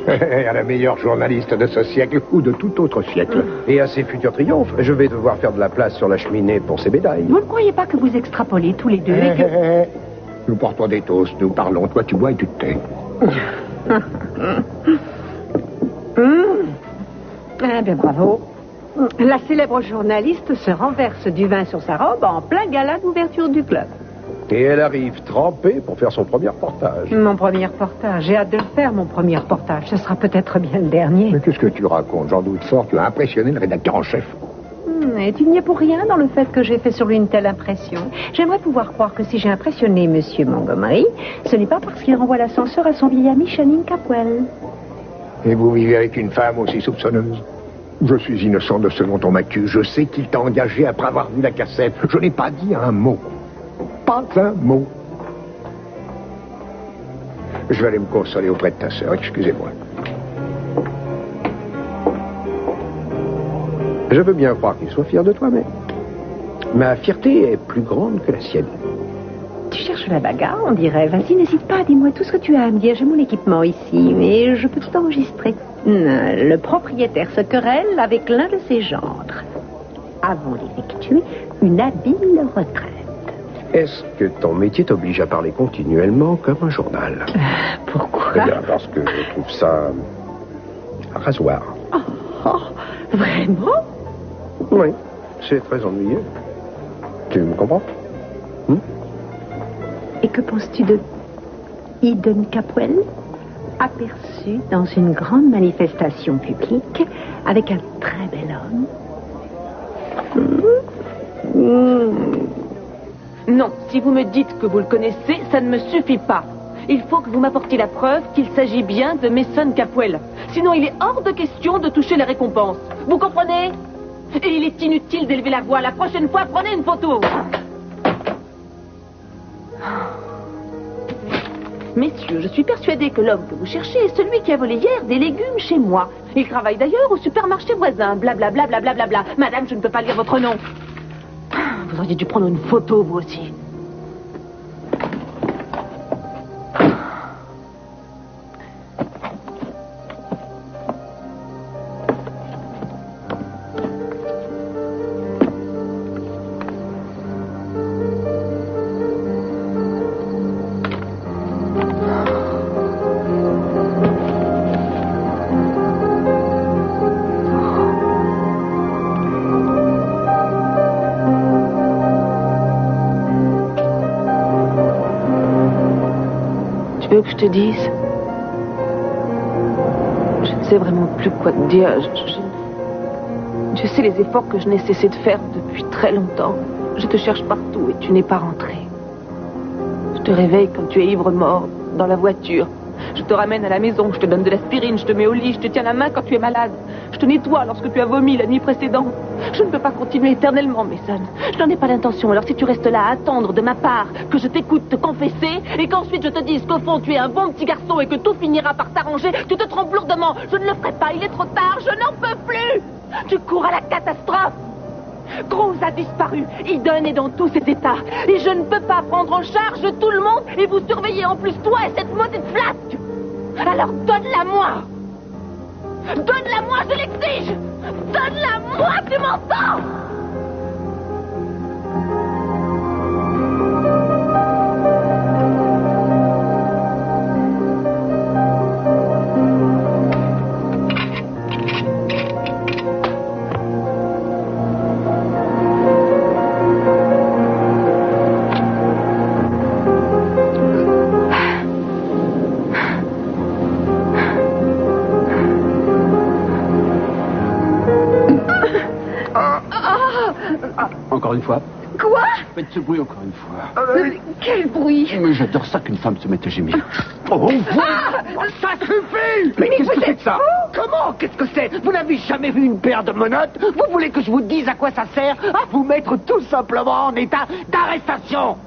À la meilleure journaliste de ce siècle ou de tout autre siècle. Et à ses futurs triomphes, je vais devoir faire de la place sur la cheminée pour ses médailles. Vous ne croyez pas que vous extrapolez tous les deux et que... Nous portons des toasts, nous parlons, toi tu bois et tu te tais. Eh bien, bravo. La célèbre journaliste se renverse du vin sur sa robe en plein gala d'ouverture du club. Et elle arrive trempée pour faire son premier reportage. Mon premier reportage. J'ai hâte de le faire, mon premier reportage. Ce sera peut-être bien le dernier. Mais qu'est-ce que tu racontes? J'en doute fort, tu as impressionné le rédacteur en chef. Et il n'y a pour rien dans le fait que j'ai fait sur lui une telle impression. J'aimerais pouvoir croire que si j'ai impressionné Monsieur Montgomery, ce n'est pas parce qu'il renvoie l'ascenseur à son vieil ami Channing Capwell. Et vous vivez avec une femme aussi soupçonneuse? Je suis innocent de ce dont on m'accuse. Je sais qu'il t'a engagé après avoir vu la cassette. Je n'ai pas dit un mot. Pas un mot. Je vais aller me consoler auprès de ta sœur. Excusez-moi. Je veux bien croire qu'il soit fier de toi, mais ma fierté est plus grande que la sienne. Tu cherches la bagarre, on dirait. Vas-y, n'hésite pas, dis-moi tout ce que tu as à me dire. J'ai mon équipement ici, mais je peux tout enregistrer. Le propriétaire se querelle avec l'un de ses gendres. Avons d'effectuer une habile retraite. Est-ce que ton métier t'oblige à parler continuellement comme un journal? Pourquoi? Eh bien, parce que je trouve ça rasoir. Vraiment? Oui, c'est très ennuyeux. Tu me comprends? Et que penses-tu de Eden Capwell, aperçu dans une grande manifestation publique avec un très bel homme? Non, si vous me dites que vous le connaissez, ça ne me suffit pas. Il faut que vous m'apportiez la preuve qu'il s'agit bien de Mason Capwell. Sinon, il est hors de question de toucher les récompenses. Vous comprenez? Et il est inutile d'élever la voix. La prochaine fois, prenez une photo. Messieurs, je suis persuadée que l'homme que vous cherchez est celui qui a volé hier des légumes chez moi. Il travaille d'ailleurs au supermarché voisin. Blablabla, blablabla. Madame, je ne peux pas lire votre nom. Vous auriez dû prendre une photo, vous aussi. Tu veux que je te dise? Je ne sais vraiment plus quoi te dire. Je sais les efforts que je n'ai cessé de faire depuis très longtemps. Je te cherche partout et tu n'es pas rentré. Je te réveille quand tu es ivre-mort, dans la voiture. Je te ramène à la maison, je te donne de l'aspirine, je te mets au lit, je te tiens la main quand tu es malade. Je te nettoie lorsque tu as vomi la nuit précédente. Je ne peux pas continuer éternellement, Mason. Je n'en ai pas l'intention. Alors si tu restes là à attendre de ma part que je t'écoute te confesser et qu'ensuite je te dise qu'au fond tu es un bon petit garçon et que tout finira par s'arranger, tu te trompes lourdement. Je ne le ferai pas, il est trop tard, je n'en peux plus. Tu cours à la catastrophe. Cruz a disparu. Eden est dans tous ses états. Et je ne peux pas prendre en charge tout le monde et vous surveiller en plus toi et cette maudite flasque. Alors donne-la-moi. Donne-la-moi, je l'exige. Donne-la-moi, tu m'entends? Encore une fois. Quoi? Faites ce bruit encore une fois. Quel bruit? Mais j'adore ça qu'une femme se mette à gémir. Oh, Ça suffit! Mais qu'est-ce que c'est que ça? Comment? Qu'est-ce que c'est? Vous n'avez jamais vu une paire de menottes? Vous voulez que je vous dise à quoi ça sert? À vous mettre tout simplement en état d'arrestation!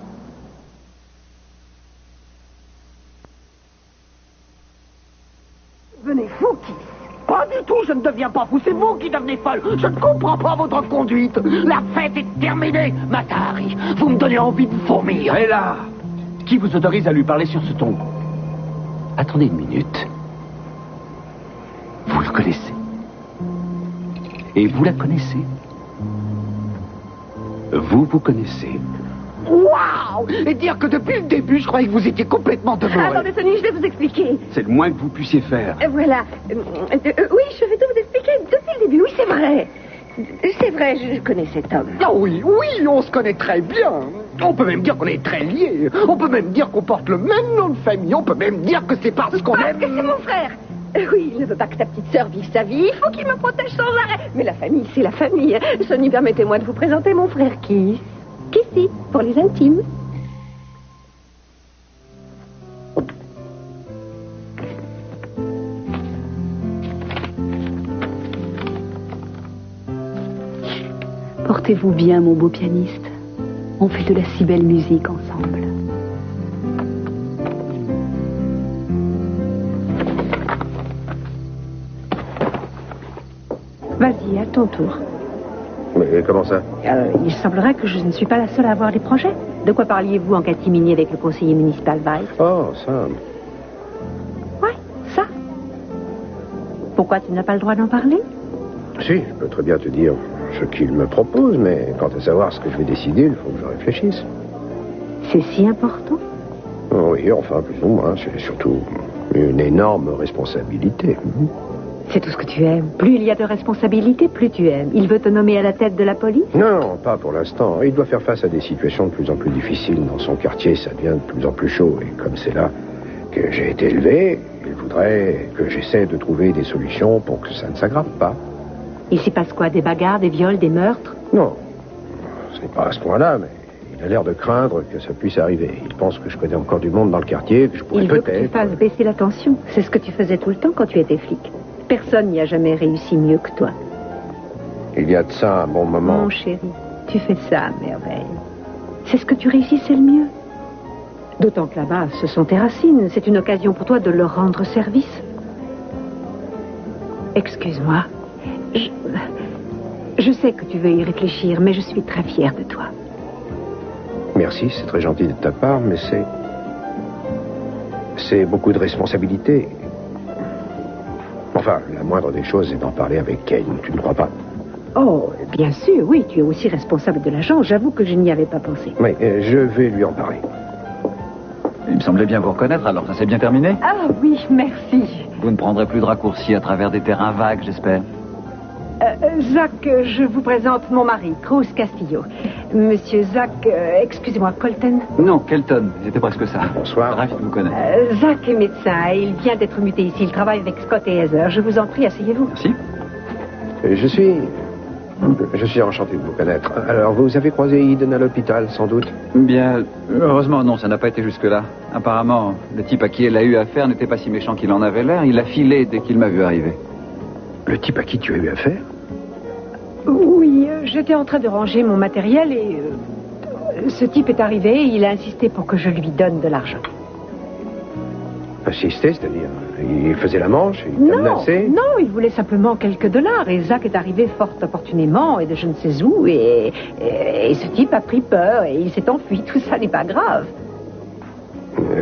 Venez fou, qui? Pas du tout, je ne deviens pas fou, c'est vous qui devenez folle. Je ne comprends pas votre conduite. La fête est terminée, Matahari. Vous me donnez envie de vomir. Et là, qui vous autorise à lui parler sur ce ton? Attendez une minute. connaissez. Et vous la connaissez. Vous connaissez. Waouh! Et dire que depuis le début, je croyais que vous étiez complètement demeuré. Attendez, Sonny, je vais vous expliquer. C'est le moins que vous puissiez faire. Voilà. Oui, je vais tout vous expliquer depuis le début. Oui, c'est vrai. C'est vrai, je connais cet homme. Ah oui, on se connaît très bien. On peut même dire qu'on est très liés. On peut même dire qu'on porte le même nom de famille. On peut même dire que c'est parce qu'on aime... Parce que c'est mon frère. Oui, il ne veut pas que ta petite sœur vive sa vie. Il faut qu'il me protège sans arrêt. Mais la famille, c'est la famille. Sonny, permettez-moi de vous présenter mon frère Keith. Kissy, pour les intimes. Portez-vous bien, mon beau pianiste. On fait de la si belle musique ensemble. Vas-y, à ton tour. Mais comment ça? Il semblerait que je ne suis pas la seule à avoir des projets. De quoi parliez-vous en catimini avec le conseiller municipal Weiss? Oh, ça. Ouais, ça. Pourquoi tu n'as pas le droit d'en parler? Si, je peux très bien te dire ce qu'il me propose, mais quant à savoir ce que je vais décider, il faut que je réfléchisse. C'est si important? Oui, enfin, plus ou moins. C'est surtout une énorme responsabilité. C'est tout ce que tu aimes. Plus il y a de responsabilités, plus tu aimes. Il veut te nommer à la tête de la police? Non, pas pour l'instant. Il doit faire face à des situations de plus en plus difficiles. Dans son quartier, ça devient de plus en plus chaud. Et comme c'est là que j'ai été élevé, il voudrait que j'essaie de trouver des solutions pour que ça ne s'aggrave pas. Il s'y passe quoi? Des bagarres, des viols, des meurtres? Non, ce n'est pas à ce point-là, mais il a l'air de craindre que ça puisse arriver. Il pense que je connais encore du monde dans le quartier, que je pourrais Il veut peut-être... que tu fasses baisser la tension. C'est ce que tu faisais tout le temps quand tu étais flic. Personne n'y a jamais réussi mieux que toi. Il y a de ça un bon moment. Mon chéri, tu fais ça à merveille. C'est ce que tu réussissais le mieux. D'autant que là-bas, ce sont tes racines. C'est une occasion pour toi de leur rendre service. Excuse-moi. Je sais que tu veux y réfléchir, mais je suis très fière de toi. Merci, c'est très gentil de ta part, mais c'est beaucoup de responsabilité. Enfin, la moindre des choses est d'en parler avec Kane, tu ne crois pas? Oh, bien sûr, oui, tu es aussi responsable de l'agent. J'avoue que je n'y avais pas pensé. Oui, je vais lui en parler. Il me semblait bien vous reconnaître, alors ça s'est bien terminé? Ah oui, merci. Vous ne prendrez plus de raccourcis à travers des terrains vagues, j'espère. Zach, je vous présente mon mari, Cruz Castillo. Monsieur Zach, excusez-moi, Colton? Non, Kelton, c'était presque ça. Bonsoir. Ravi de vous connaître. Zach est médecin, il vient d'être muté ici. Il travaille avec Scott et Heather. Je vous en prie, asseyez-vous. Merci. Je suis enchanté de vous connaître. Alors, vous avez croisé Eden à l'hôpital, sans doute? Bien, heureusement, non, ça n'a pas été jusque-là. Apparemment, le type à qui elle a eu affaire n'était pas si méchant qu'il en avait l'air. Il a filé dès qu'il m'a vu arriver. Le type à qui tu as eu affaire? Oui, j'étais en train de ranger mon matériel et ce type est arrivé et il a insisté pour que je lui donne de l'argent. Insister, c'est-à-dire, il faisait la manche, il t'a menacé? Non, il voulait simplement quelques dollars et Zach est arrivé fort opportunément et de je ne sais où et ce type a pris peur et il s'est enfui. Tout ça n'est pas grave.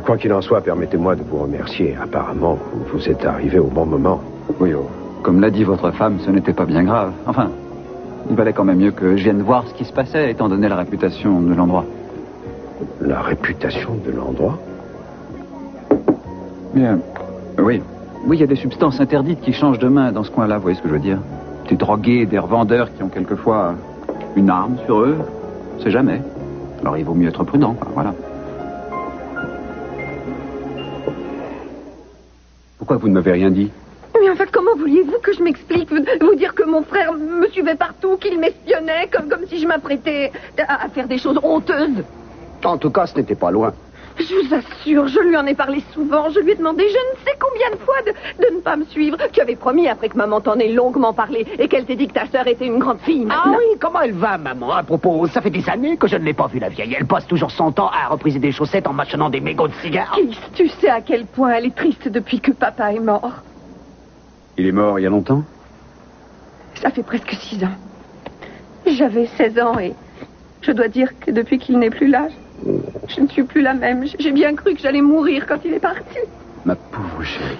Quoi qu'il en soit, permettez-moi de vous remercier. Apparemment, vous êtes arrivé au bon moment. Oui, comme l'a dit votre femme, ce n'était pas bien grave. Enfin, il valait quand même mieux que je vienne voir ce qui se passait, étant donné la réputation de l'endroit. La réputation de l'endroit? Bien, oui. Oui, il y a des substances interdites qui changent de main dans ce coin-là, vous voyez ce que je veux dire? Des drogués, des revendeurs qui ont quelquefois une arme sur eux, on sait jamais. Alors il vaut mieux être prudent, quoi, voilà. Pourquoi vous ne m'avez rien dit? Mais enfin, comment vouliez-vous que je m'explique? Vous dire que mon frère me suivait partout, qu'il m'espionnait, comme si je m'apprêtais à faire des choses honteuses? En tout cas, ce n'était pas loin. Je vous assure, je lui en ai parlé souvent. Je lui ai demandé je ne sais combien de fois de ne pas me suivre. Tu avais promis, après que maman t'en ait longuement parlé, et qu'elle t'ait dit que ta sœur était une grande fille. Ah oui, comment elle va, maman? À propos, ça fait des années que je ne l'ai pas vue, la vieille. Elle passe toujours son temps à repriser des chaussettes en mâchonnant des mégots de cigares. Keith, tu sais à quel point elle est triste depuis que papa est mort. Il est mort il y a longtemps? Ça fait presque 6 ans. J'avais 16 ans et je dois dire que depuis qu'il n'est plus là, je ne suis plus la même. J'ai bien cru que j'allais mourir quand il est parti. Ma pauvre chérie.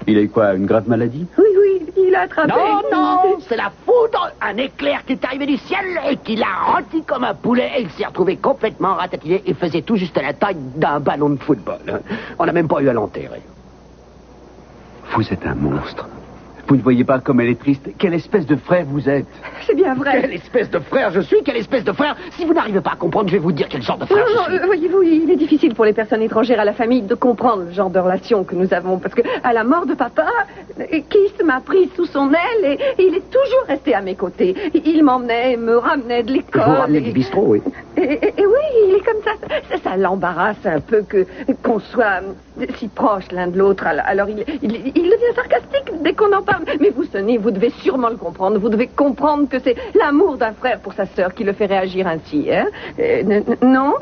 Il a eu quoi, une grave maladie? Oui, il l'a attrapé. Non, non, c'est la foudre, un éclair qui est arrivé du ciel et qui l'a rôti comme un poulet et il s'est retrouvé complètement ratatiné et faisait tout juste la taille d'un ballon de football. On n'a même pas eu à l'enterrer. Vous êtes un monstre. Vous ne voyez pas comme elle est triste. Quelle espèce de frère vous êtes? C'est bien vrai. Quelle espèce de frère je suis? Quelle espèce de frère? Si vous n'arrivez pas à comprendre, je vais vous dire quel genre de frère je suis. Voyez-vous, il est difficile pour les personnes étrangères à la famille de comprendre le genre de relation que nous avons. Parce que, à la mort de papa, Keith m'a pris sous son aile et il est toujours resté à mes côtés. Il m'emmenait, me ramenait de l'école. Vous ramenez du bistrot, oui. Et oui, il est comme ça. Ça l'embarrasse un peu qu'on soit si proches l'un de l'autre. Alors il devient sarcastique dès qu'on en parle. Mais vous, Sonny, vous devez sûrement le comprendre. Vous devez comprendre que c'est l'amour d'un frère pour sa sœur qui le fait réagir ainsi, hein? Non?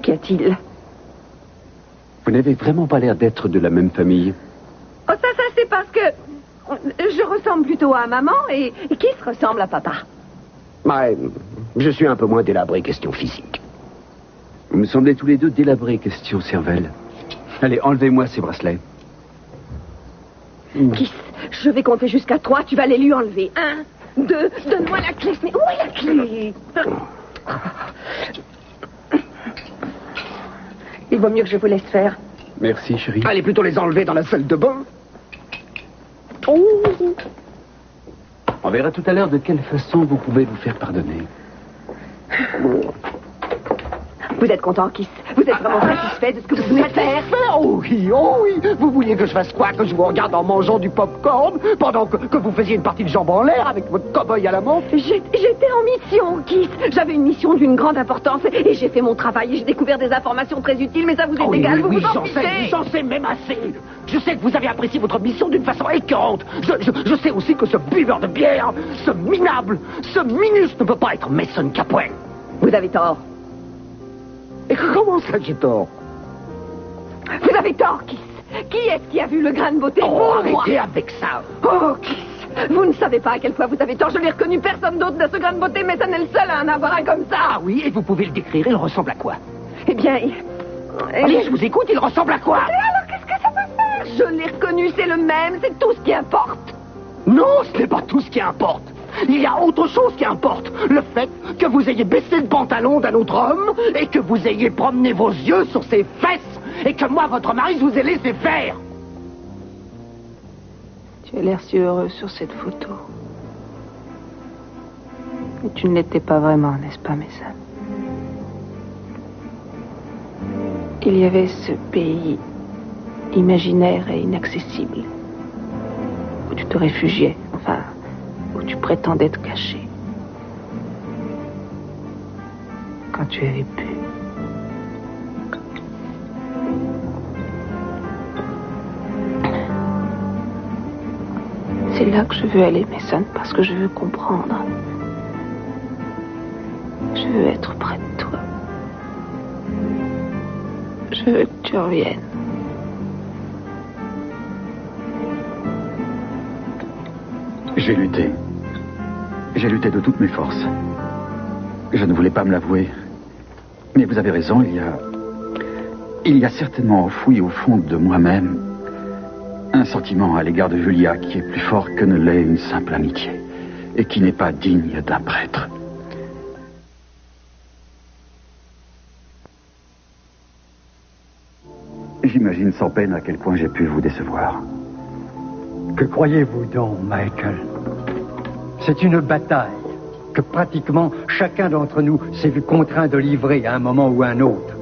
Qu'y a-t-il? Vous n'avez vraiment pas l'air d'être de la même famille. Oh, ça, c'est parce que je ressemble plutôt à maman et qui se ressemble à papa. Ouais, je suis un peu moins délabré question physique. Vous me semblez tous les deux délabrés, question cervelle. Allez, enlevez-moi ces bracelets. Kiss, je vais compter jusqu'à 3, tu vas les lui enlever. 1, 2, donne-moi la clé. Mais où est la clé? Il vaut mieux que je vous laisse faire. Merci, chérie. Allez plutôt les enlever dans la salle de bain. Oh. On verra tout à l'heure de quelle façon vous pouvez vous faire pardonner. Vous êtes content, Kiss? Vous êtes vraiment satisfait de ce que vous venez de faire? Oh oui, oh oui. Vous vouliez que je fasse quoi? Que je vous regarde en mangeant du pop-corn pendant que vous faisiez une partie de jambes en l'air avec votre cow-boy à la menthe? J'étais en mission, Kiss. J'avais une mission d'une grande importance et j'ai fait mon travail et j'ai découvert des informations très utiles, mais ça vous est égal, oui, vous en fichez. j'en sais même assez. Je sais que vous avez apprécié votre mission d'une façon écœurante. Je sais aussi que ce buveur de bière, ce minable, ce minus ne peut pas être Mason Capwell. Vous avez tort. Et comment ça, j'ai tort? Vous avez tort, Kiss. Qui est-ce qui a vu le grain de beauté? Oh, arrêtez avec ça. Oh, Kiss, vous ne savez pas à quel point vous avez tort. Je l'ai reconnu, personne d'autre n'a ce grain de beauté, mais ça n'est le seul à en avoir un comme ça. Ah oui, et vous pouvez le décrire, il ressemble à quoi? Eh bien... Allez, je vous écoute, il ressemble à quoi? Alors, qu'est-ce que ça peut faire? Je l'ai reconnu, c'est le même, c'est tout ce qui importe. Non, ce n'est pas tout ce qui importe. Il y a autre chose qui importe. Le fait que vous ayez baissé le pantalon d'un autre homme et que vous ayez promené vos yeux sur ses fesses et que moi, votre mari, je vous ai laissé faire. Tu as l'air si heureux sur cette photo. Mais tu ne l'étais pas vraiment, n'est-ce pas, Mason? Il y avait ce pays imaginaire et inaccessible où tu te réfugiais, enfin, où tu prétendais te cacher. Quand tu avais pu. C'est là que je veux aller, Mason, parce que je veux comprendre. Je veux être près de toi. Je veux que tu reviennes. J'ai lutté. J'ai lutté de toutes mes forces. Je ne voulais pas me l'avouer. Mais vous avez raison, il y a certainement enfoui au fond de moi-même un sentiment à l'égard de Julia qui est plus fort que ne l'est une simple amitié et qui n'est pas digne d'un prêtre. J'imagine sans peine à quel point j'ai pu vous décevoir. Que croyez-vous donc, Michael? C'est une bataille que pratiquement chacun d'entre nous s'est vu contraint de livrer à un moment ou à un autre.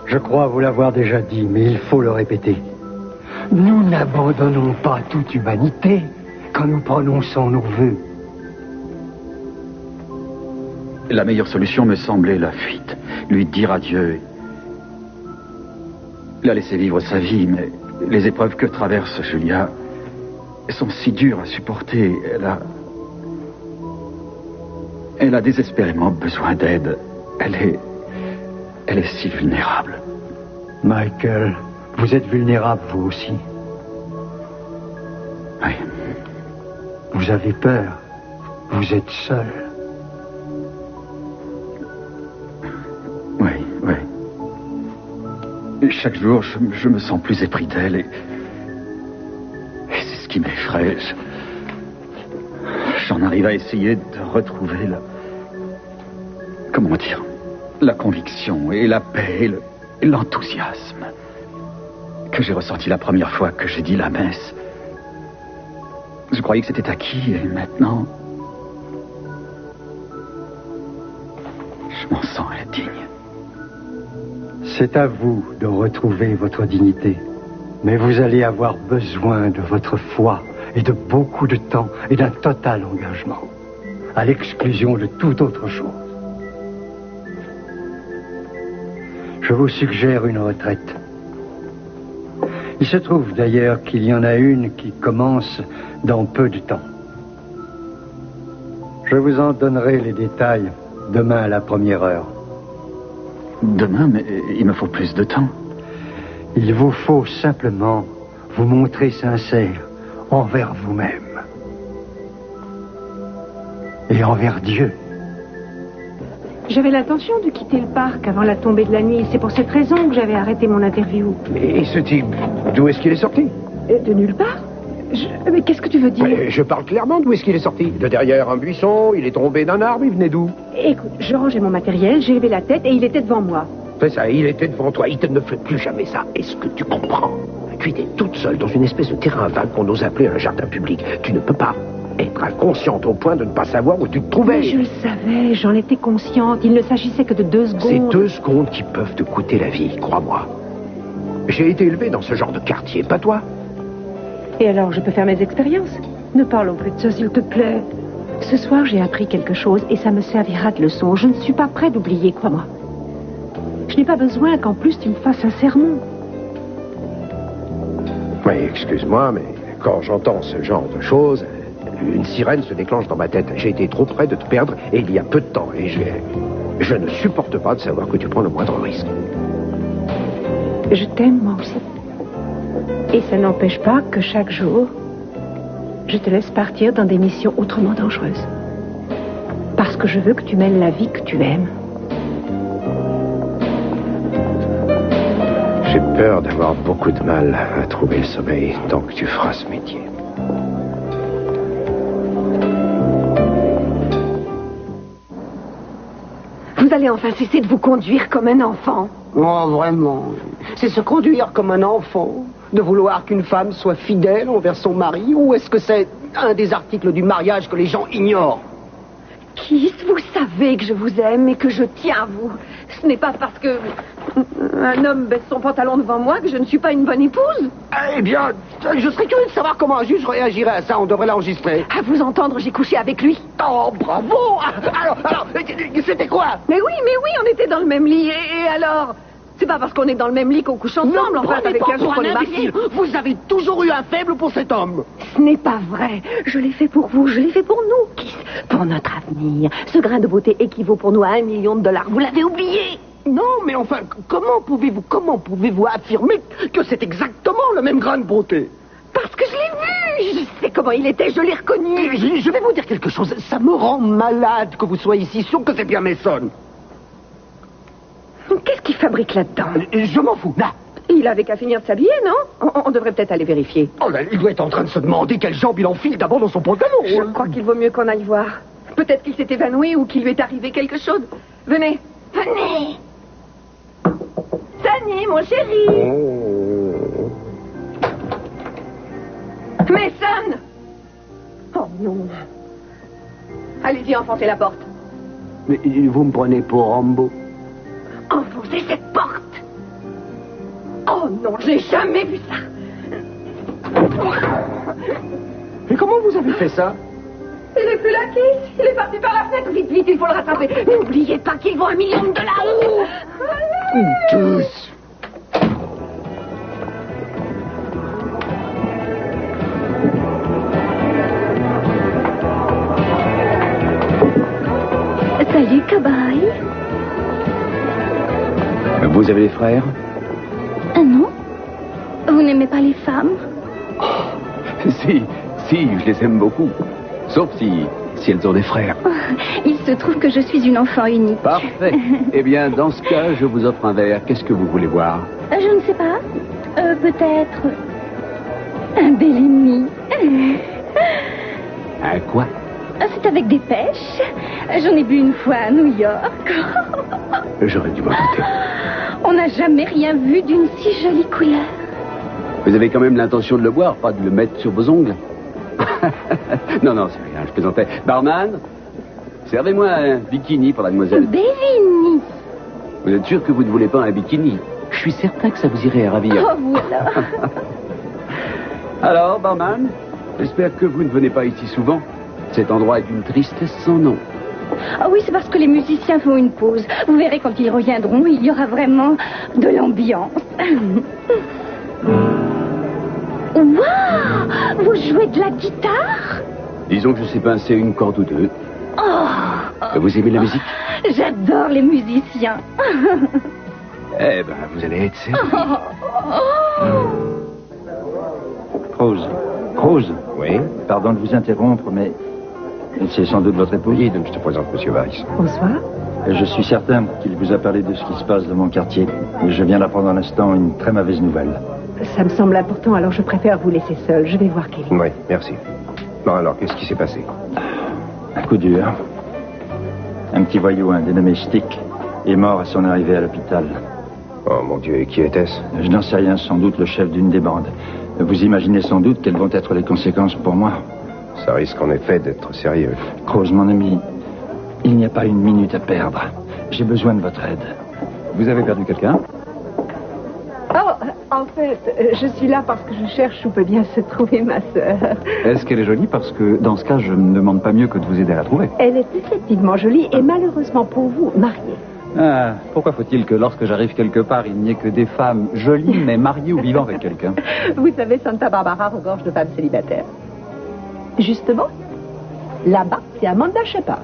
Je crois vous l'avoir déjà dit, mais il faut le répéter. Nous n'abandonnons pas toute humanité quand nous prononçons nos vœux. La meilleure solution me semblait la fuite. Lui dire adieu. La laisser vivre sa vie, mais les épreuves que traverse Julia sont si dures à supporter. Elle a désespérément besoin d'aide. Elle est si vulnérable. Michael, vous êtes vulnérable, vous aussi. Oui. Vous avez peur. Vous êtes seul. Oui. Et chaque jour, je me sens plus épris d'elle et c'est ce qui m'effraie. J'en arrive à essayer de retrouver comment dire, la conviction et la paix et l'enthousiasme que j'ai ressenti la première fois que j'ai dit la messe. Je croyais que c'était acquis et maintenant, je m'en sens indigne. C'est à vous de retrouver votre dignité. Mais vous allez avoir besoin de votre foi et de beaucoup de temps et d'un total engagement, à l'exclusion de toute autre chose. Je vous suggère une retraite. Il se trouve d'ailleurs qu'il y en a une qui commence dans peu de temps. Je vous en donnerai les détails demain à la première heure. Demain, mais il me faut plus de temps. Il vous faut simplement vous montrer sincère envers vous-même et envers Dieu. J'avais l'intention de quitter le parc avant la tombée de la nuit. C'est pour cette raison que j'avais arrêté mon interview. Et ce type, d'où est-ce qu'il est sorti? De nulle part. Mais qu'est-ce que tu veux dire? Je parle clairement, d'où est-ce qu'il est sorti? De derrière un buisson, il est tombé d'un arbre, il venait d'où? Écoute, je rangeais mon matériel, j'ai levé la tête et il était devant moi. C'est ça, il était devant toi, il ne fait plus jamais ça. Est-ce que tu comprends? Tu étais toute seule dans une espèce de terrain vague qu'on ose appeler un jardin public. Tu ne peux pas être inconsciente au point de ne pas savoir où tu te trouvais. Mais je le savais, j'en étais consciente. Il ne s'agissait que de 2 secondes. C'est 2 secondes qui peuvent te coûter la vie, crois-moi. J'ai été élevé dans ce genre de quartier, pas toi? Et alors, je peux faire mes expériences? Ne parlons plus de ça, s'il te plaît. Ce soir, j'ai appris quelque chose et ça me servira de leçon. Je ne suis pas prêt d'oublier, crois-moi. Je n'ai pas besoin qu'en plus tu me fasses un sermon. Oui, excuse-moi, mais quand j'entends ce genre de choses, une sirène se déclenche dans ma tête. J'ai été trop près de te perdre et il y a peu de temps. Et je ne supporte pas de savoir que tu prends le moindre risque. Je t'aime, moi aussi. Et ça n'empêche pas que chaque jour, je te laisse partir dans des missions autrement dangereuses. Parce que je veux que tu mènes la vie que tu aimes. J'ai peur d'avoir beaucoup de mal à trouver le sommeil tant que tu feras ce métier. Vous allez enfin cesser de vous conduire comme un enfant. Oh, vraiment. C'est se conduire comme un enfant, de vouloir qu'une femme soit fidèle envers son mari, ou est-ce que c'est un des articles du mariage que les gens ignorent? Keith, vous savez que je vous aime et que je tiens à vous. Ce n'est pas parce que un homme baisse son pantalon devant moi que je ne suis pas une bonne épouse. Eh bien, je serais curieux de savoir comment un juge réagirait à ça. On devrait l'enregistrer. À vous entendre, j'ai couché avec lui. Oh, bravo! Alors, c'était quoi? Mais oui, on était dans le même lit. Et alors? C'est pas parce qu'on est dans le même lit qu'on couche ensemble, en fait, avec un jour qu'on est mariés. Vous avez toujours eu un faible pour cet homme. Ce n'est pas vrai. Je l'ai fait pour vous, je l'ai fait pour nous, Keith. Pour notre avenir. Ce grain de beauté équivaut pour nous à $1 million. Vous l'avez oublié? Non, mais enfin, comment pouvez-vous affirmer que c'est exactement le même grain de beauté? Parce que je l'ai vu. Je sais comment il était, je l'ai reconnu. Je vais vous dire quelque chose. Ça me rend malade que vous soyez ici, sûr que c'est bien Mason. Qu'est-ce qu'il fabrique là-dedans? Je m'en fous, là. Il avait qu'à finir de s'habiller, non? On devrait peut-être aller vérifier. Oh là, il doit être en train de se demander quelle jambe il enfile d'abord dans son pantalon. Je crois qu'il vaut mieux qu'on aille voir. Peut-être qu'il s'est évanoui ou qu'il lui est arrivé quelque chose. Venez. Sunny, mon chéri. Mason. Oh non. Allez-y, enfoncez la porte. Mais vous me prenez pour Rambo. Enfoncez cette porte. Oh non, j'ai jamais vu ça. Mais comment vous avez fait ça? Il n'est plus là, Keith. Il est parti par la fenêtre. Vite, il faut le rattraper. N'oubliez pas qu'il vaut $1 million. Tous. Salut, cobaye. Vous avez des frères? Non. Vous n'aimez pas les femmes? Si, je les aime beaucoup. Sauf si elles ont des frères. Il se trouve que je suis une enfant unique. Parfait. Eh bien, dans ce cas, je vous offre un verre. Qu'est-ce que vous voulez boire? Je ne sais pas. Peut-être... Un Bellini. Un quoi? C'est avec des pêches. J'en ai bu une fois à New York. J'aurais dû m'en douter. On n'a jamais rien vu d'une si jolie couleur. Vous avez quand même l'intention de le boire, pas de le mettre sur vos ongles? Non, non, c'est rien, je plaisantais. Barman, servez-moi un bikini pour la demoiselle. Bellini. Vous êtes sûr que vous ne voulez pas un bikini? Je suis certain que ça vous irait à ravir. Oh, voilà. Alors, barman, j'espère que vous ne venez pas ici souvent. Cet endroit est d'une tristesse sans nom. Ah oui, c'est parce que les musiciens font une pause. Vous verrez quand ils reviendront, il y aura vraiment de l'ambiance. Waouh! Vous jouez de la guitare? Disons que je sais pincer une corde ou deux. Oh! Vous aimez la musique? J'adore les musiciens. Eh ben, vous allez être servi. Rose. Rose. Oui? Pardon de vous interrompre, mais c'est sans doute votre épouse. Oui, donc je te présente M. Weiss. Bonsoir. Je suis certain qu'il vous a parlé de ce qui se passe dans mon quartier. Et je viens d'apprendre à l'instant une très mauvaise nouvelle. Ça me semble important, alors je préfère vous laisser seul. Je vais voir Kevin. Oui, merci. Bon, alors, qu'est-ce qui s'est passé? Un coup dur. Un petit voyou, un dénommé Stick, est mort à son arrivée à l'hôpital. Oh, mon Dieu, et qui était-ce? Je n'en sais rien, sans doute le chef d'une des bandes. Vous imaginez sans doute quelles vont être les conséquences pour moi. Ça risque en effet d'être sérieux. Rose, mon ami, il n'y a pas une minute à perdre. J'ai besoin de votre aide. Vous avez perdu quelqu'un? Oh, en fait, je suis là parce que je cherche où peut bien se trouver ma sœur. Est-ce qu'elle est jolie? Parce que dans ce cas, je ne demande pas mieux que de vous aider à la trouver. Elle est effectivement jolie et malheureusement pour vous, mariée. Ah, pourquoi faut-il que lorsque j'arrive quelque part, il n'y ait que des femmes jolies mais mariées ou vivant avec quelqu'un? Vous savez, Santa Barbara regorge de femmes célibataires. Justement, là-bas, c'est Amanda Shepard.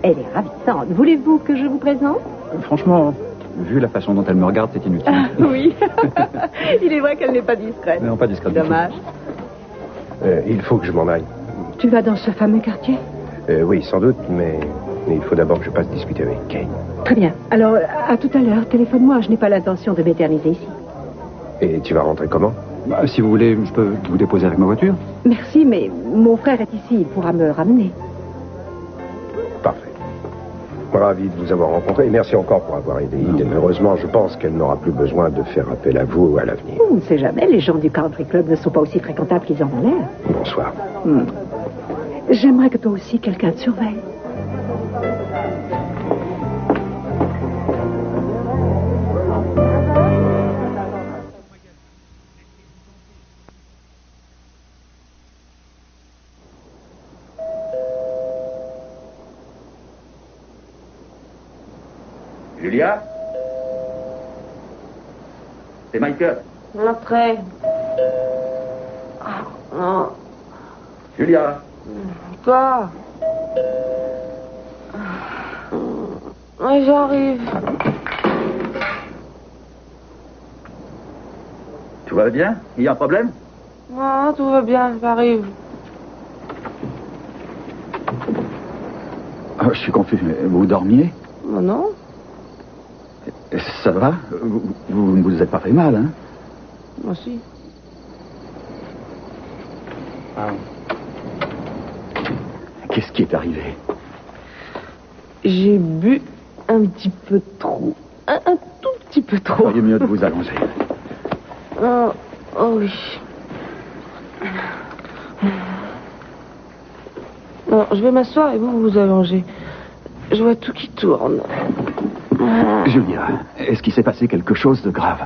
Elle est ravissante. Voulez-vous que je vous présente? Franchement, vu la façon dont elle me regarde, c'est inutile. Oui. Il est vrai qu'elle n'est pas discrète. Non, pas discrète. du tout. Dommage. Il faut que je m'en aille. Tu vas dans ce fameux quartier? Oui, sans doute, mais il faut d'abord que je passe discuter avec Kane. Très bien. Alors, à tout à l'heure. Téléphone-moi. Je n'ai pas l'intention de m'éterniser ici. Et tu vas rentrer comment? Bah, si vous voulez, je peux vous déposer avec ma voiture. Merci, mais mon frère est ici. Il pourra me ramener. Parfait. Ravi de vous avoir rencontré et merci encore pour avoir aidé Eden. Heureusement, je pense qu'elle n'aura plus besoin de faire appel à vous à l'avenir. On ne sait jamais. Les gens du country club ne sont pas aussi fréquentables qu'ils en ont l'air. Bonsoir. J'aimerais que toi aussi, quelqu'un te surveille. Julia? C'est Michael. Entrez. Ah, non. Julia? Quoi? Oui, j'arrive. Tout va bien? Il y a un problème? Non, tout va bien, j'arrive. Oh, je suis confus. Vous dormiez? Oh non? Ça va? Vous ne vous êtes pas fait mal, hein? Moi aussi. Qu'est-ce qui est arrivé? J'ai bu un petit peu trop. Un tout petit peu Il trop. ferait mieux de vous allonger. Oh, oh oui. Non, je vais m'asseoir et vous vous allongez. Je vois tout qui tourne. Julia, est-ce qu'il s'est passé quelque chose de grave?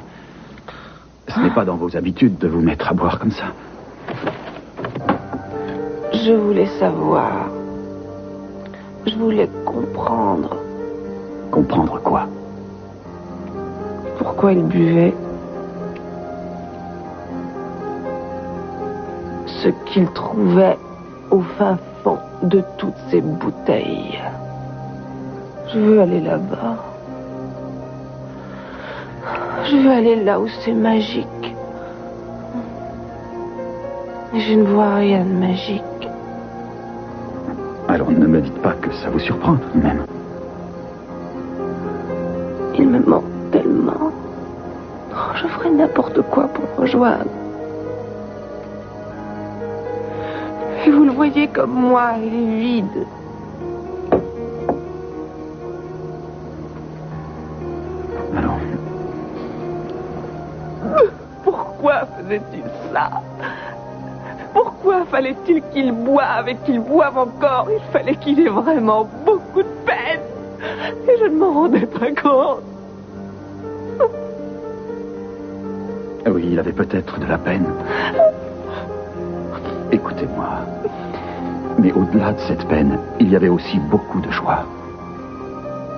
Ce n'est pas dans vos habitudes de vous mettre à boire comme ça. Je voulais savoir. Je voulais comprendre Comprendre quoi? pourquoi il buvait. Ce qu'il trouvait au fin fond de toutes ces bouteilles. Je veux aller là-bas. Je veux aller là où c'est magique. Et je ne vois rien de magique. Alors ne me dites pas que ça vous surprend tout de même. Il me manque tellement. Oh, je ferais n'importe quoi pour rejoindre. Et vous le voyez comme moi, il est vide. Alors. Pourquoi faisait-il ça? Pourquoi fallait-il qu'il boive et qu'il boive encore? Il fallait qu'il ait vraiment beaucoup de peine. Et je ne m'en rendais pas compte. Oui, il avait peut-être de la peine. Écoutez-moi. Mais au-delà de cette peine, il y avait aussi beaucoup de joie.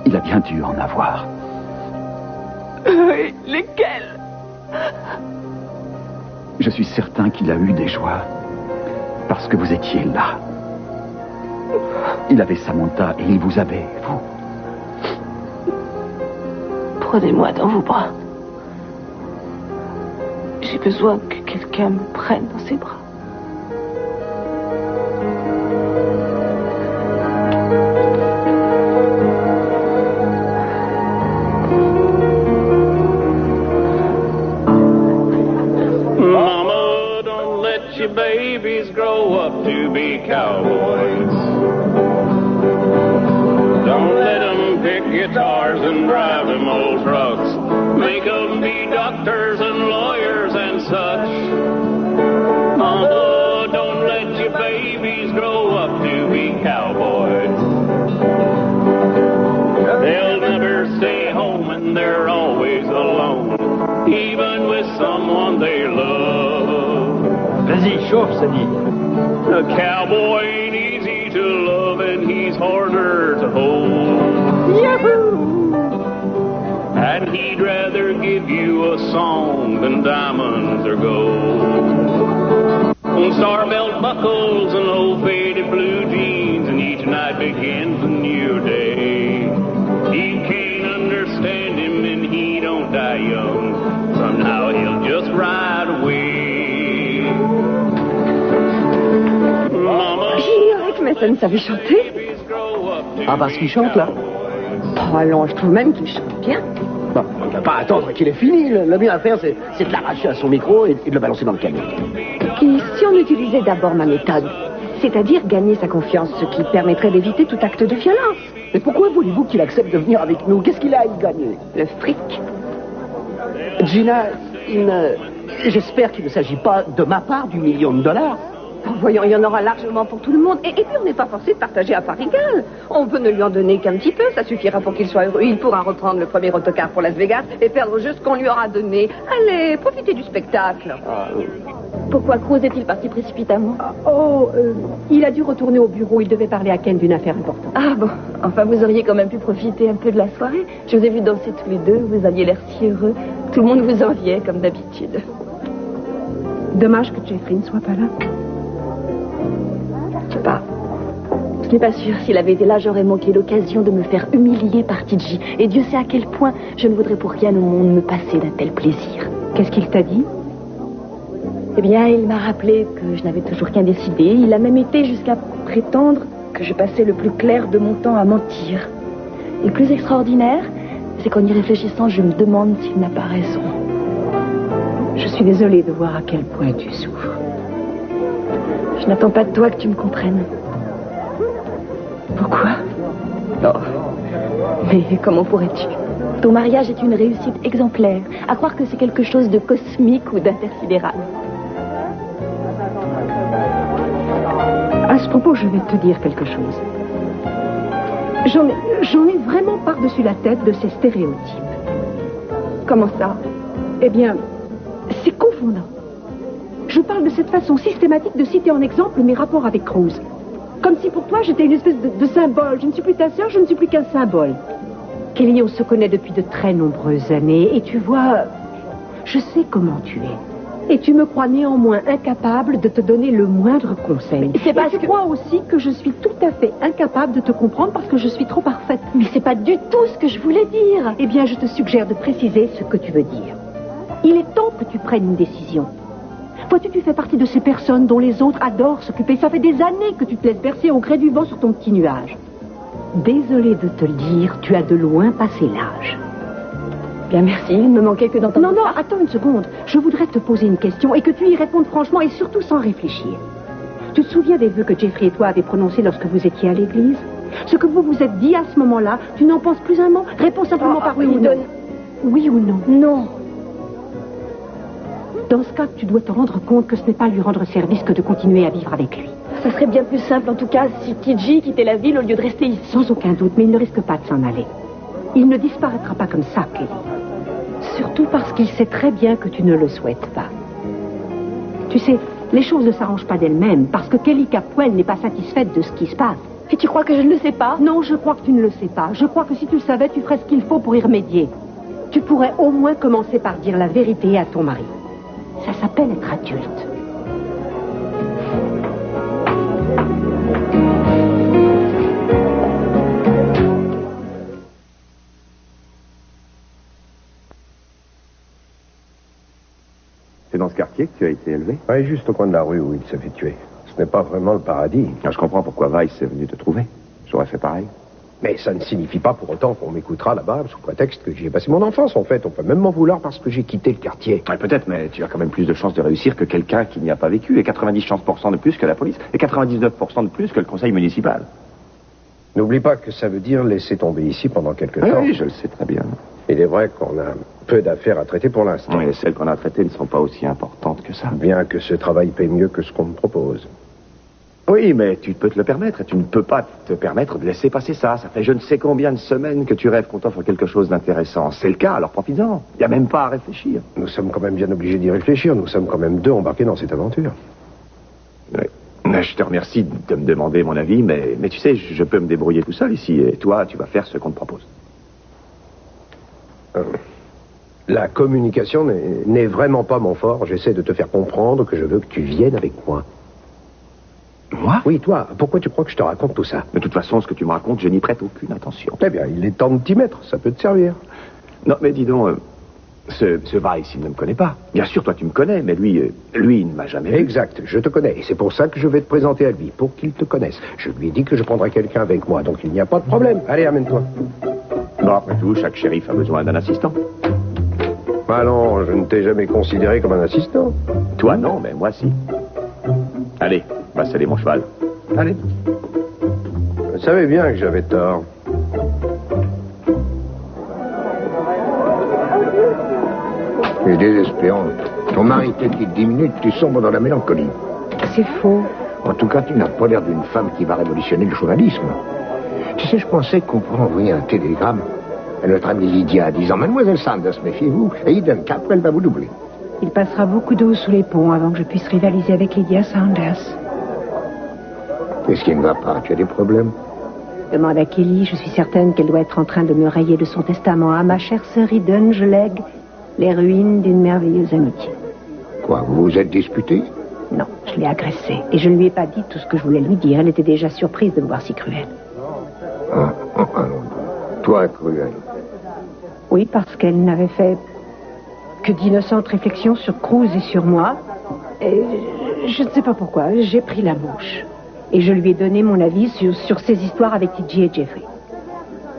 Il a bien dû en avoir. Lesquels? Je suis certain qu'il a eu des joies. Parce que vous étiez là. Il avait Samantha et il vous avait, vous. Prenez-moi dans vos bras. J'ai besoin que quelqu'un me prenne dans ses bras. Mama, don't let your babies grow up to be cowboys. Don't let them pick guitars and drive them old trucks. Make them be doctors and lawyers and such. Mama, don't let your babies grow up to be cowboys. They'll never stay home and they're always alone, even with someone they love. Vas-y, chauffe, Sonny. A cowboy ain't easy to love and he's harder to hold. Yahoo! And he'd rather give you a song than diamonds or gold. Star belt buckles and old faded blue jeans, and each night begins a new day. You can't understand him and he don't die young. Somehow he'll just ride away. Mama, J'ignorais que Mason savait chanter. Ah, parce qu'il chante, là? Oh, allons, je trouve même qu'il chante bien. Bon, on ne va pas attendre qu'il ait fini. Le mieux à faire, c'est de l'arracher à son micro et de le balancer dans le camion. Et si on utilisait d'abord ma méthode, c'est-à-dire gagner sa confiance, ce qui permettrait d'éviter tout acte de violence? Mais pourquoi voulez-vous qu'il accepte de venir avec nous? Qu'est-ce qu'il a à y gagner? Le fric. Gina, j'espère qu'il ne s'agit pas de ma part du $1 million. Voyons, il y en aura largement pour tout le monde. Et puis, on n'est pas forcé de partager à part égale. On peut ne lui en donner qu'un petit peu, ça suffira pour qu'il soit heureux. Il pourra reprendre le premier autocar pour Las Vegas et perdre juste ce qu'on lui aura donné. Allez, profitez du spectacle. Pourquoi Cruz est-il parti précipitamment? Il a dû retourner au bureau. Il devait parler à Ken d'une affaire importante. Ah bon, enfin vous auriez quand même pu profiter un peu de la soirée. Je vous ai vu danser tous les deux, vous aviez l'air si heureux. Tout le monde vous enviait, comme d'habitude. Dommage que Jeffrey ne soit pas là. Je n'ai pas sûr. S'il avait été là, j'aurais manqué l'occasion de me faire humilier par Tidji. Et Dieu sait à quel point je ne voudrais pour rien au monde me passer d'un tel plaisir. Qu'est-ce qu'il t'a dit? Eh bien, il m'a rappelé que je n'avais toujours qu'un décidé. Il a même été jusqu'à prétendre que je passais le plus clair de mon temps à mentir. Et le plus extraordinaire, c'est qu'en y réfléchissant, je me demande s'il n'a pas raison. Je suis désolée de voir à quel point tu souffres. Je n'attends pas de toi que tu me comprennes. Pourquoi? Oh. Mais comment pourrais-tu? Ton mariage est une réussite exemplaire. À croire que c'est quelque chose de cosmique ou d'intersidéral. À ce propos, je vais te dire quelque chose. J'en ai vraiment par-dessus la tête de ces stéréotypes. Comment ça? Eh bien, c'est confondant. Je parle de cette façon systématique de citer en exemple mes rapports avec Cruz. Comme si pour toi, j'étais une espèce de symbole. Je ne suis plus ta sœur, je ne suis plus qu'un symbole. Kelly, on se connaît depuis de très nombreuses années. Et tu vois, je sais comment tu es. Et tu me crois néanmoins incapable de te donner le moindre conseil. Mais c'est parce que... tu crois aussi que je suis tout à fait incapable de te comprendre parce que je suis trop parfaite. Mais c'est pas du tout ce que je voulais dire. Eh bien, je te suggère de préciser ce que tu veux dire. Il est temps que tu prennes une décision. Vois-tu, tu fais partie de ces personnes dont les autres adorent s'occuper. Ça fait des années que tu te laisses bercer au gré du vent sur ton petit nuage. Désolée de te le dire, tu as de loin passé l'âge. Bien, merci. Il ne me manquait que d'entendre. Non, attends une seconde. Je voudrais te poser une question et que tu y répondes franchement et surtout sans réfléchir. Tu te souviens des vœux que Jeffrey et toi avez prononcés lorsque vous étiez à l'église? Ce que vous vous êtes dit à ce moment-là, tu n'en penses plus un mot? Réponds simplement par oui ou non. Oui ou non? Non. Dans ce cas, tu dois te rendre compte que ce n'est pas lui rendre service que de continuer à vivre avec lui. Ça serait bien plus simple, en tout cas, si TJ quittait la ville au lieu de rester ici. Sans aucun doute, mais il ne risque pas de s'en aller. Il ne disparaîtra pas comme ça, Kelly. Surtout parce qu'il sait très bien que tu ne le souhaites pas. Tu sais, les choses ne s'arrangent pas d'elles-mêmes parce que Kelly Capwell n'est pas satisfaite de ce qui se passe. Et tu crois que je ne le sais pas? Non, je crois que tu ne le sais pas. Je crois que si tu le savais, tu ferais ce qu'il faut pour y remédier. Tu pourrais au moins commencer par dire la vérité à ton mari. Ça s'appelle être adulte. C'est dans ce quartier que tu as été élevé? Oui, juste au coin de la rue où il s'est fait tuer. Ce n'est pas vraiment le paradis. Ah, je comprends pourquoi Weiss est venu te trouver. J'aurais fait pareil. Mais ça ne signifie pas pour autant qu'on m'écoutera là-bas sous prétexte que j'y ai passé mon enfance, en fait. On peut même m'en vouloir parce que j'ai quitté le quartier. Ouais, peut-être, mais tu as quand même plus de chances de réussir que quelqu'un qui n'y a pas vécu, et 90% de plus que la police, et 99% de plus que le conseil municipal. N'oublie pas que ça veut dire laisser tomber ici pendant quelque temps. Oui, je le sais très bien. Il est vrai qu'on a peu d'affaires à traiter pour l'instant. Oui, et celles qu'on a traitées ne sont pas aussi importantes que ça. Bien que ce travail paye mieux que ce qu'on me propose. Oui, mais tu peux te le permettre, et tu ne peux pas te permettre de laisser passer ça. Ça fait je ne sais combien de semaines que tu rêves qu'on t'offre quelque chose d'intéressant. C'est le cas, alors profites-en. Il n'y a même pas à réfléchir. Nous sommes quand même bien obligés d'y réfléchir. Nous sommes quand même deux embarqués dans cette aventure. Oui. Je te remercie de me demander mon avis, mais tu sais, je peux me débrouiller tout seul ici, et toi, tu vas faire ce qu'on te propose. La communication n'est vraiment pas mon fort. J'essaie de te faire comprendre que je veux que tu viennes avec moi. Moi? Oui, toi. Pourquoi tu crois que je te raconte tout ça? De toute façon, ce que tu me racontes, je n'y prête aucune attention. Eh bien, il est temps de t'y mettre. Ça peut te servir. Non, mais dis donc, ce Weiss, il ne me connaît pas. Bien sûr, toi, tu me connais, mais lui, il ne m'a jamais vu. Exact, je te connais. Et c'est pour ça que je vais te présenter à lui, pour qu'il te connaisse. Je lui ai dit que je prendrais quelqu'un avec moi, donc il n'y a pas de problème. Allez, amène-toi. Bon, après tout, chaque shérif a besoin d'un assistant. Allons, je ne t'ai jamais considéré comme un assistant. Toi, non, mais moi, si. Allez, va saler mon cheval. Allez. Je savais bien que j'avais tort. C'est désespérant. Ton mari te quitte 10 minutes, tu sombres dans la mélancolie. C'est faux. En tout cas, tu n'as pas l'air d'une femme qui va révolutionner le journalisme. Tu sais, je pensais qu'on pourrait envoyer un télégramme à notre amie Lydia disant « Mademoiselle Sanders, méfiez-vous, et Eden Capwell va vous doubler. » Il passera beaucoup d'eau sous les ponts avant que je puisse rivaliser avec Lydia Sanders. Qu'est-ce qui ne va pas? Tu as des problèmes? Demande à Kelly, je suis certaine qu'elle doit être en train de me rayer de son testament. À ma chère sœur Eden, je lègue les ruines d'une merveilleuse amitié. Quoi, vous vous êtes disputés? Non, je l'ai agressée. Et je ne lui ai pas dit tout ce que je voulais lui dire. Elle était déjà surprise de me voir si cruelle. Toi, cruelle. Oui, parce qu'elle n'avait fait que d'innocentes réflexions sur Cruz et sur moi. Et je ne sais pas pourquoi, j'ai pris la mouche. Et je lui ai donné mon avis sur ces histoires avec TJ et Jeffrey.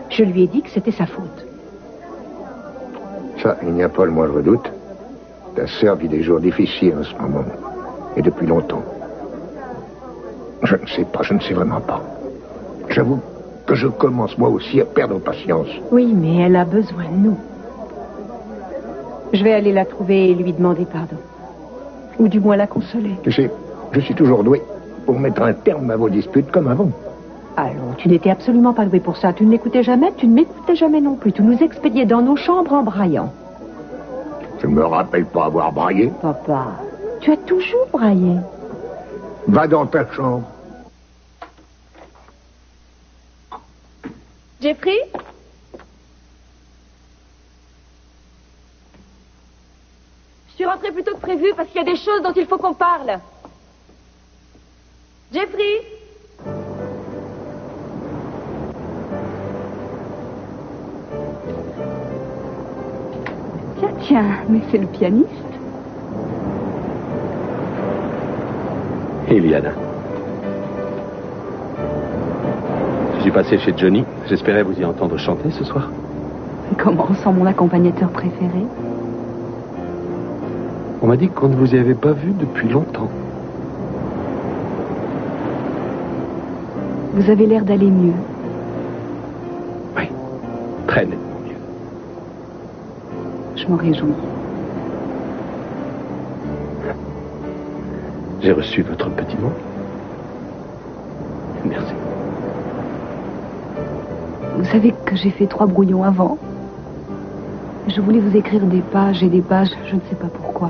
Je lui ai dit que c'était sa faute. Ça, il n'y a pas le moindre doute. Ta sœur vit des jours difficiles en ce moment. Et depuis longtemps. Je ne sais pas, je ne sais vraiment pas. J'avoue que je commence moi aussi à perdre patience. Oui, mais elle a besoin de nous. Je vais aller la trouver et lui demander pardon. Ou du moins la consoler. Tu sais, je suis toujours doué pour mettre un terme à vos disputes comme avant. Allons, tu n'étais absolument pas doué pour ça. Tu ne l'écoutais jamais, tu ne m'écoutais jamais non plus. Tu nous expédiais dans nos chambres en braillant. Je ne me rappelle pas avoir braillé. Papa, tu as toujours braillé. Va dans ta chambre. Jeffrey? Je suis rentrée plus tôt que prévu parce qu'il y a des choses dont il faut qu'on parle. Jeffrey? Tiens, mais c'est le pianiste. Eliana. Je suis passé chez Johnny. J'espérais vous y entendre chanter ce soir. Comment ressent mon accompagnateur préféré? On m'a dit qu'on ne vous y avait pas vu depuis longtemps. Vous avez l'air d'aller mieux. Oui, très nettement mieux. Je m'en réjouis. J'ai reçu votre petit mot. Merci. Vous savez que j'ai fait 3 brouillons avant. Je voulais vous écrire des pages et des pages, je ne sais pas pourquoi.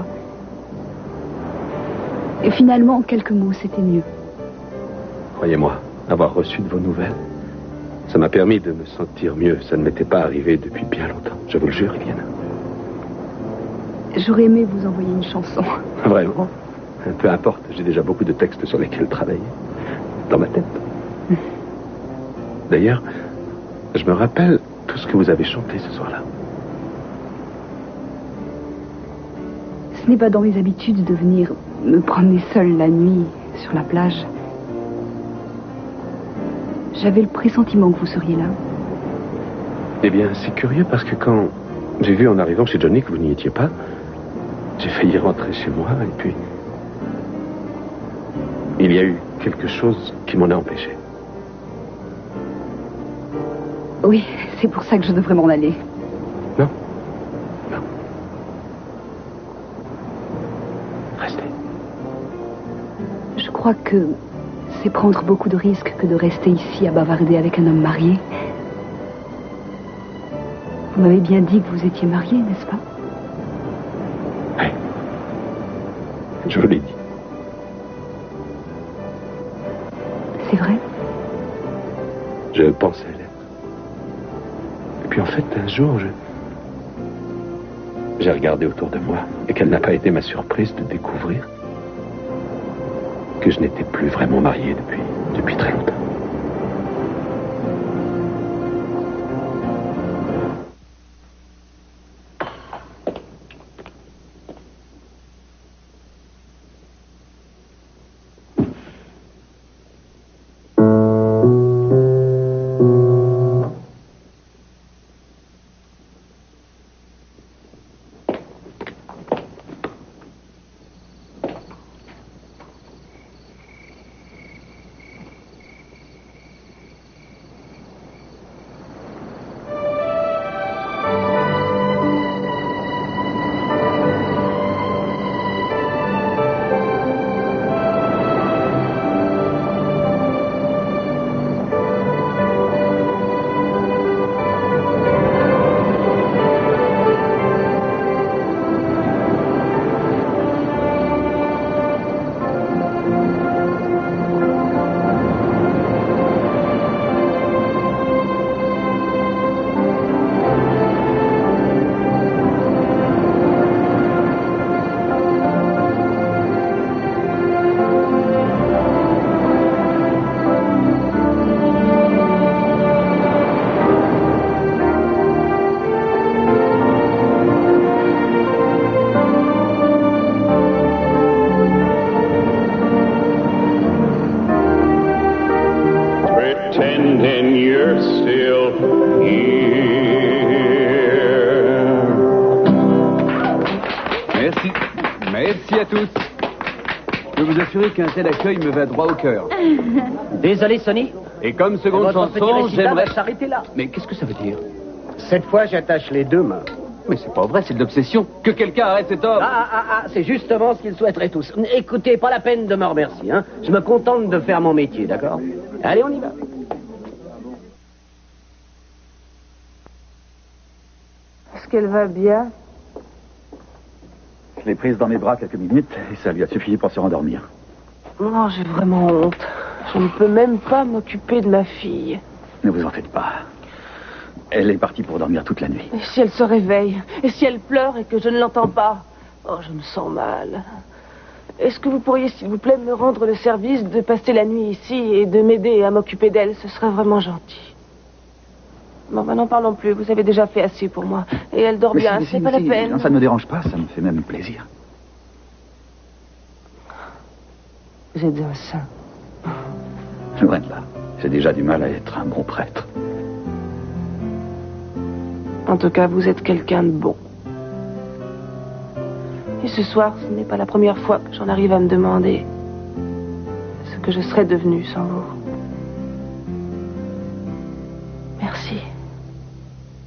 Et finalement, quelques mots, c'était mieux. Croyez-moi, avoir reçu de vos nouvelles, ça m'a permis de me sentir mieux. Ça ne m'était pas arrivé depuis bien longtemps. Je vous le jure, Iliana. J'aurais aimé vous envoyer une chanson. Vraiment? Peu importe, j'ai déjà beaucoup de textes sur lesquels travailler. Dans ma tête. D'ailleurs, je me rappelle tout ce que vous avez chanté ce soir-là. Ce n'est pas dans mes habitudes de venir me promener seule la nuit sur la plage. J'avais le pressentiment que vous seriez là. Eh bien, c'est curieux parce que quand j'ai vu en arrivant chez Johnny que vous n'y étiez pas, j'ai failli rentrer chez moi et puis... il y a eu quelque chose qui m'en a empêché. Oui, c'est pour ça que je devrais m'en aller. Non. Non. Restez. Je crois que c'est prendre beaucoup de risques que de rester ici à bavarder avec un homme marié. Vous m'avez bien dit que vous étiez marié, n'est-ce pas? Oui. Je vous l'ai dit. C'est vrai? Je pensais l'être. Et puis en fait, un jour, j'ai regardé autour de moi et quelle n'a pas été ma surprise de découvrir que je n'étais plus vraiment marié depuis très longtemps. Pretending you're still here. Merci. Merci à tous. Je peux vous assurer qu'un tel accueil me va droit au cœur. Désolé, Sonny. Et comme seconde Votre petit chanson, récital j'aimerais... va s'arrêter là. Mais qu'est-ce que ça veut dire? Cette fois, j'attache les 2 mains. Mais c'est pas vrai, c'est de l'obsession. Que quelqu'un arrête cet homme. C'est justement ce qu'ils souhaiteraient tous. Écoutez, pas la peine de me remercier, hein. Je me contente de faire mon métier, d'accord? Allez, on y va. Est-ce qu'elle va bien? Je l'ai prise dans mes bras quelques minutes et ça lui a suffi pour se rendormir. Non, j'ai vraiment honte. Je ne peux même pas m'occuper de ma fille. Ne vous en faites pas. Elle est partie pour dormir toute la nuit. Et si elle se réveille? Et si elle pleure et que je ne l'entends pas? Oh, je me sens mal. Est-ce que vous pourriez, s'il vous plaît, me rendre le service de passer la nuit ici et de m'aider à m'occuper d'elle? Ce serait vraiment gentil. Bon, ben n'en parlons plus. Vous avez déjà fait assez pour moi. Et elle dort bien, c'est pas la peine. Non, ça ne me dérange pas, ça me fait même plaisir. Vous êtes un saint. Loin de là. J'ai déjà du mal à être un bon prêtre. En tout cas, vous êtes quelqu'un de bon. Et ce soir, ce n'est pas la première fois que j'en arrive à me demander ce que je serais devenue sans vous. Merci.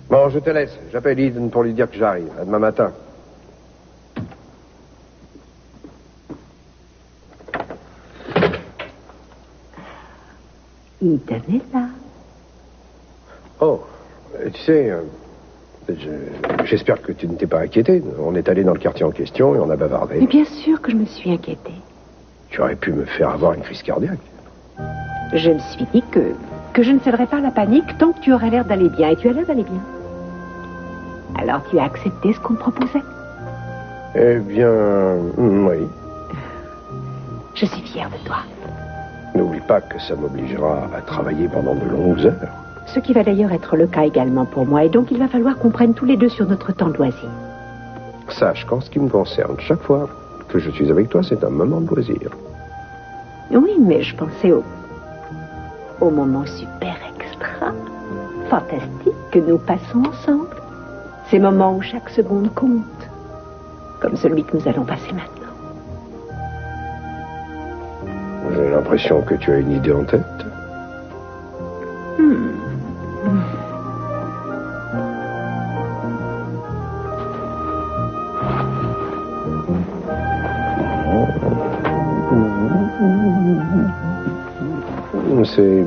Bon, je te laisse. J'appelle Eden pour lui dire que j'arrive. À demain matin. Eden est là. Oh, tu sais, j'espère que tu ne t'es pas inquiété. On est allé dans le quartier en question et on a bavardé. Mais bien sûr que je me suis inquiétée. Tu aurais pu me faire avoir une crise cardiaque. Je me suis dit que je ne céderais pas à la panique tant que tu aurais l'air d'aller bien. Et tu as l'air d'aller bien. Alors tu as accepté ce qu'on te proposait? Eh bien, oui. Je suis fière de toi. N'oublie pas que ça m'obligera à travailler pendant de longues heures. Ce qui va d'ailleurs être le cas également pour moi. Et donc il va falloir qu'on prenne tous les deux sur notre temps de loisir. Sache qu'en ce qui me concerne, chaque fois que je suis avec toi, c'est un moment de loisir. Oui, mais je pensais au moment super extra, fantastique que nous passons ensemble. Ces moments où chaque seconde compte, comme celui que nous allons passer maintenant. J'ai l'impression que tu as une idée en tête. C'est